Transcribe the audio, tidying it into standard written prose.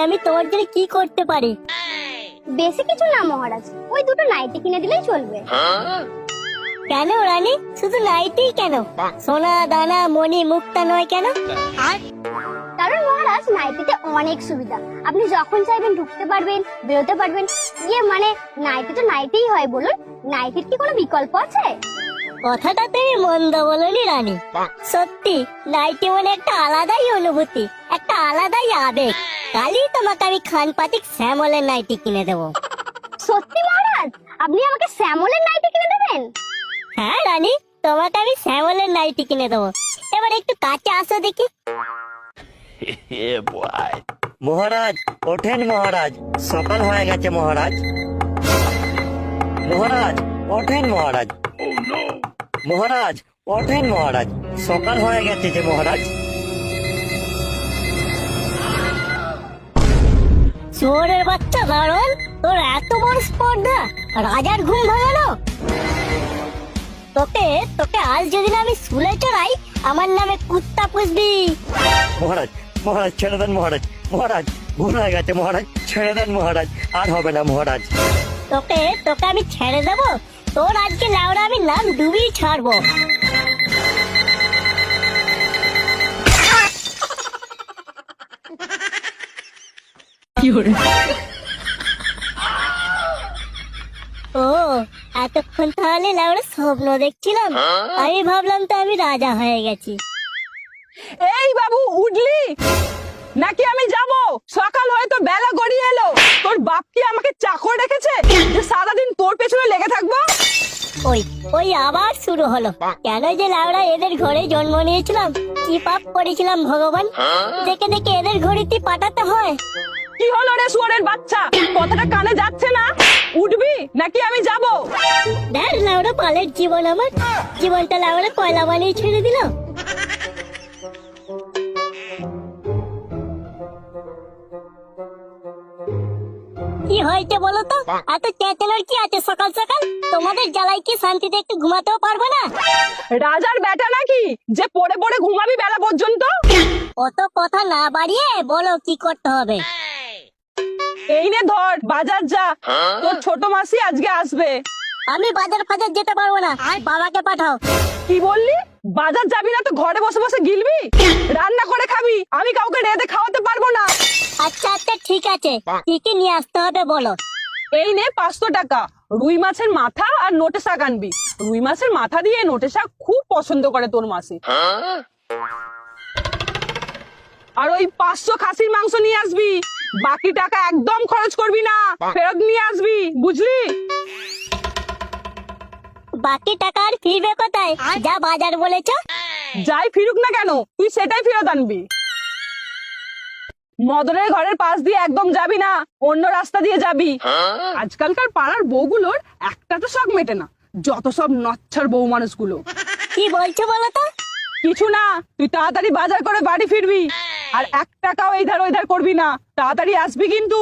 আমি তোমার জন্য কি করতে পারি? বেশি কিছু না মহারাজ, ওই দুটো নাইটি কিনে দিলেই চলবে। কেন রানী, শুধু নাইটি কেন? সোনা দানা মণি মুক্তা নয় কেন? কারণ মহারাজ নাইটিতে অনেক সুবিধা, আপনি যখন চাইবেন ঢুকতে পারবেন, বেরোতে পারবেন। মানে নাইটি তো নাইটিই হয়, বলুন নাইটির কি কোনো বিকল্প আছে? কথাটা তুমি মন্দ বলনি রানী। সত্যি নাইটি মানে একটা আলাদাই অনুভূতি, একটা আলাদাই আবেগ। কালই তোমাকে আমি খানপাতিক শ্যামলের নাইটি কিনে দেবো। সত্যি মহারাজ, আপনি আমাকে শ্যামলের নাইটি কিনে দেবেন? হ্যাঁ রানী, তোমাকে আমি শ্যামলের নাইটি কিনে দেবো। এবার একটু কাছে আসো দেখি। মহারাজ ওঠেন মহারাজ, সকাল হয়ে গেছে মহারাজ। মহারাজ ওঠেন মহারাজ। মহারাজ ওঠেন মহারাজ, সকাল হয়ে গেছে যে মহারাজ। চোরের বাচ্চা দারুণ, তোর এত বড় স্পর্ধা রাজার ঘুম ভাঙানো। তোকে তোকে আজ যদি না আমি শুলে চড়াই, আমার নামে কুত্তা পুষবি। মহারাজ মহারাজ ছেড়ে দেন মহারাজ। মহারাজ ভুল হয়ে গেছে মহারাজ, ছেড়ে দেন মহারাজ, আর হবে না মহারাজ। তোকে তোকে আমি ছেড়ে দেবো? তোর আজকে লাউড়া আমি নাম ডুবি ছাড়বো। ও এতক্ষণ তাহলে লাউড়া স্বপ্ন দেখছিলাম। আমি ভাবলাম তো আমি রাজা হয়ে গেছি। এই বাবু, উঠলি নাকি আমি যাব? সকাল হয়তো বেলা গড়িয়ে এলো। তোর বাপ কি আমাকে চাকর রেখেছে যে সারাদিন তোর পেছনে লেগে থাকবো? ওই ওই আবার শুরু হলো। কেন যে লাউড়া এদের ঘরে জন্ম নিয়েছিলাম, কি পাপ করেছিলাম ভগবান, দেখে দেখে এদের ঘড়িতে পাঠাতে হয়। কি হলো রে শুয়োরের বাচ্চা, কথাটা কানে যাচ্ছে না? উঠবি নাকি আমি যাব? দেখ লাউড়া পালের জীবন, আমার জীবনটা লাউড়া কয়লা বানিয়ে ছেড়ে দিল। কি হয়েছে বলো তো? এত চেঁচানোর কি আছে সকাল সকাল? তোমাদের জ্বালাই কি শান্তিতে একটু ঘুমাতেও পারবো না? রাজার বেটা নাকি যে পড়ে পড়ে ঘুমাবি বেলা পর্যন্ত? অত কথা না বাড়িয়ে বলো কি করতে হবে। এই নে ধর, বাজার যা, তোর ছোট মাসি আজকে আসবে। আমি বাজার ফাজার যেতে পারবো না, বাবাকে পাঠাও। কি বললি? বাজার যাবি না তো ঘরে বসে বসে গিলবি? রান্না করে খাবি, আমি কাউকে রেঁধে খাওয়াতে পারবো না। আচ্ছা আচ্ছা ঠিক আছে, কি কি নিয়ে আসতে হবে বলো। এই নে 500 টাকা, রুই মাছের মাথা আর নোটে শাক আনবি। রুই মাছের মাথা দিয়ে নোটে শাক খুব পছন্দ করে তোর মাসি। আর ওই 500 খাসির মাংস নিয়ে আসবি। বাকি টাকা একদম খরচ করবি না, ফেরত নিয়ে আসবি, বুঝলি? বাকি টাকা আর ফিরবে কোথায়? যা বাজার বলেছ। যাই ফিরুক না কেন, তুই সেটাই ফেরত আনবি। মদনের ঘরের পাশ দিয়ে একদম যাবি না, অন্য রাস্তা দিয়ে যাবি। আজকালকার পাড়ার বউগুলোর একটা তো শখ মেটে না, যত সব নচ্ছার বউ মানুষগুলো। কি বলছো বলো তো? কিছু না, তুই তাড়াতাড়ি বাজার করে বাড়ি ফিরবি। আর 1 টাকাও এই ধার ওই ধার করবি না, তাড়াতাড়ি আসবি কিন্তু।